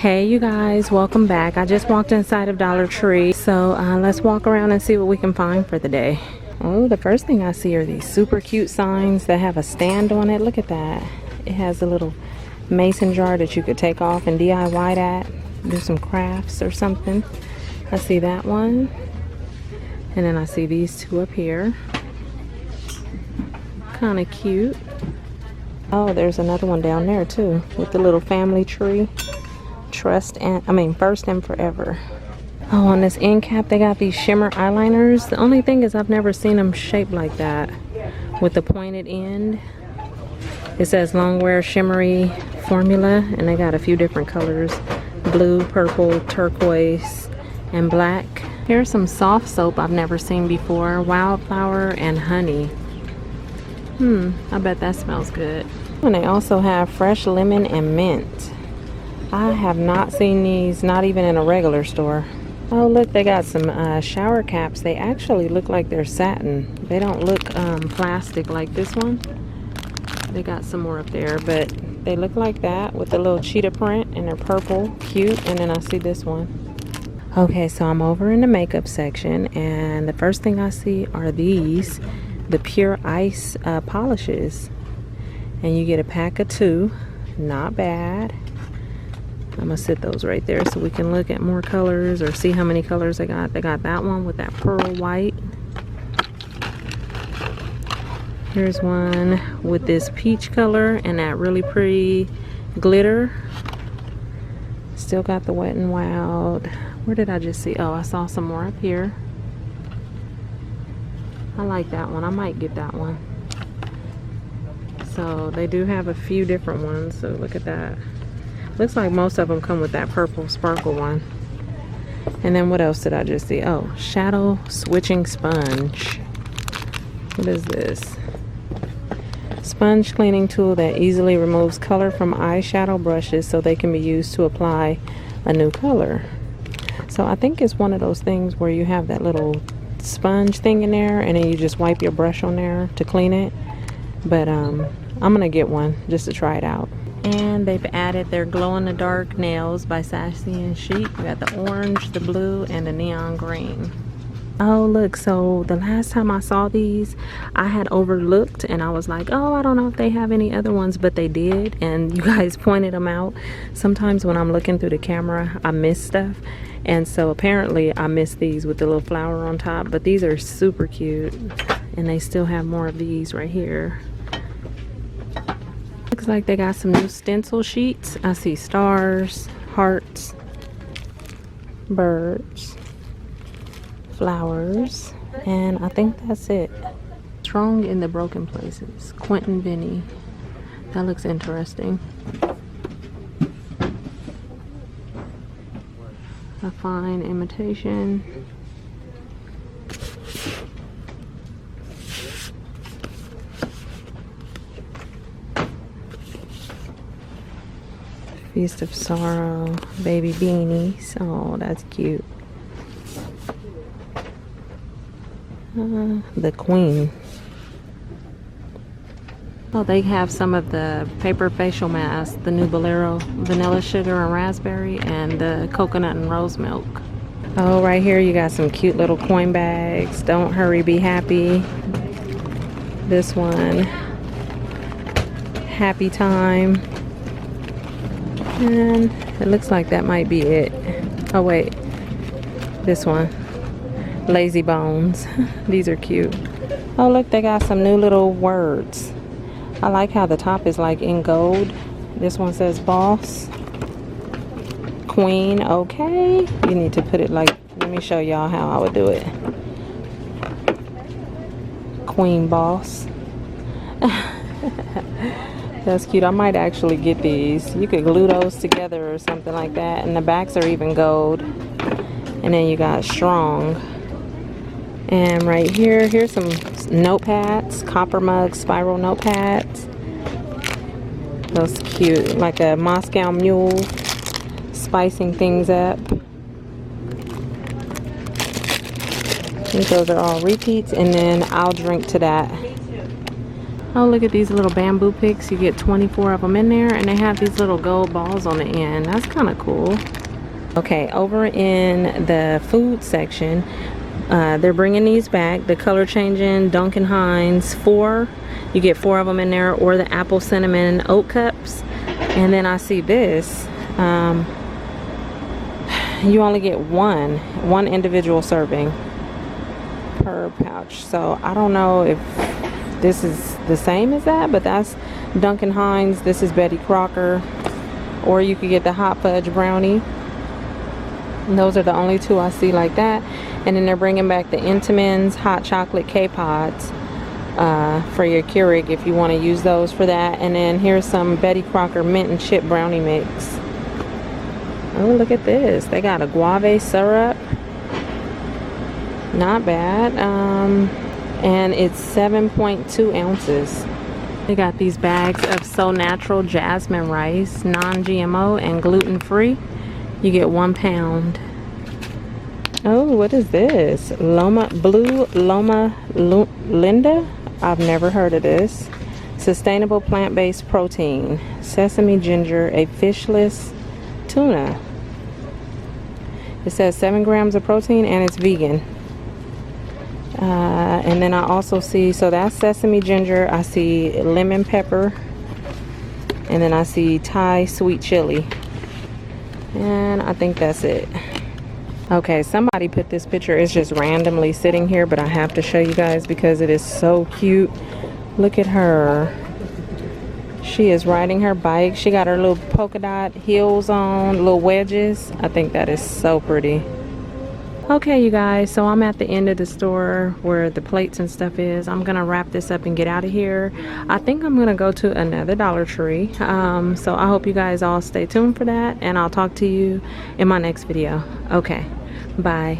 Hey you guys, welcome back. I just walked inside of Dollar Tree, so let's walk around and see what we can find for the day. Oh, the first thing I see are these super cute signs that have a stand on it. Look at that. It has a little mason jar that you could take off and DIY that, do some crafts or something. I see that one, and then I see these two up here. Kind of cute. Oh, there's another one down there too with the little family tree. First and forever. Oh, on this end cap they got these shimmer eyeliners. The only thing is I've never seen them shaped like that with the pointed end. It says longwear shimmery formula, and they got a few different colors: blue, purple, turquoise, and black. Here's some soft soap I've never seen before: wildflower and honey. I bet that smells good. And they also have fresh lemon and mint. I have not seen these, not even in a regular store. Oh look, they got some shower caps. They actually look like they're satin. They don't look plastic like this one. They got some more up there, but they look like that with the little cheetah print, and they're purple, cute. And then I see this one. Okay, so I'm over in the makeup section, and the first thing I see are these, the Pure Ice polishes. And you get a pack of 2. Not bad. I'm gonna sit those right there so we can look at more colors or see how many colors they got. They got that one with that pearl white. Here's one with this peach color and that really pretty glitter. Still got the Wet n Wild. Where did I just see? Oh, I saw some more up here. I like that one. I might get that one. So they do have a few different ones, so look at that. Looks like most of them come with that purple sparkle one. And then what else did I just see? Oh, shadow switching sponge. What is this? Sponge cleaning tool that easily removes color from eyeshadow brushes so they can be used to apply a new color. So I think it's one of those things where you have that little sponge thing in there, and then you just wipe your brush on there to clean it. But I'm gonna get one just to try it out. And they've added their glow-in-the-dark nails by Sassy and Chic. We got the orange, the blue, and the neon green. Oh look, so the last time I saw these, I had overlooked, and I was like, oh, I don't know if they have any other ones, but they did, and you guys pointed them out. Sometimes when I'm looking through the camera, I miss stuff, and so apparently I missed these with the little flower on top. But these are super cute, and they still have more of these right here. Looks like they got some new stencil sheets. I see stars, hearts, birds, flowers, and I think that's it. Strong in the Broken Places, Quentin Vinny. That looks interesting. A fine imitation. Feast of Sorrow, baby beanies. Oh, that's cute. The Queen. Oh, they have some of the paper facial masks, the new Bolero vanilla sugar and raspberry, and the coconut and rose milk. Oh, right here you got some cute little coin bags. Don't hurry, be happy. This one, happy time. And it looks like that might be it. Oh wait, this one, Lazybones. These are cute. Oh look, they got some new little words. I like how the top is like in gold. This one says boss, queen. Okay, you need to put it like, let me show y'all how I would do it. Queen boss. That's cute. I might actually get these. You could glue those together or something like that. And the backs are even gold. And then you got strong. And right here, here's some notepads, copper mug spiral notepads. Those cute, like a Moscow Mule, spicing things up. I think those are all repeats. And then I'll drink to that. Oh, look at these little bamboo picks. You get 24 of them in there, and they have these little gold balls on the end. That's kind of cool. Okay, over in the food section, they're bringing these back. The color changing Duncan Hines 4. You get 4 of them in there, or the apple cinnamon oat cups. And then I see this. You only get one individual serving per pouch. So I don't know if this is the same as that, but that's Duncan Hines. This is Betty Crocker, or you could get the hot fudge brownie. And those are the only 2 I see like that. And then they're bringing back the Entenmann's hot chocolate K-Pods for your Keurig if you want to use those for that. And then here's some Betty Crocker mint and chip brownie mix. Oh, look at this. They got a guava syrup. Not bad. And it's 7.2 ounces. They got these bags of So Natural jasmine rice, non-GMO and gluten-free. You get 1 pound. Oh, what is this? Blue Loma Linda? I've never heard of this. Sustainable plant-based protein. Sesame ginger, a fishless tuna. It says 7 grams of protein and it's vegan. And then I also see, so that's sesame ginger. I see lemon pepper. And then I see Thai sweet chili. And I think that's it. Okay, somebody put this picture. It's just randomly sitting here, but I have to show you guys because it is so cute. Look at her. She is riding her bike. She got her little polka dot heels on, little wedges. I think that is so pretty. Okay, you guys, so I'm at the end of the store where the plates and stuff is. I'm gonna wrap this up and get out of here. I think I'm gonna go to another Dollar Tree. So I hope you guys all stay tuned for that, and I'll talk to you in my next video. Okay, bye.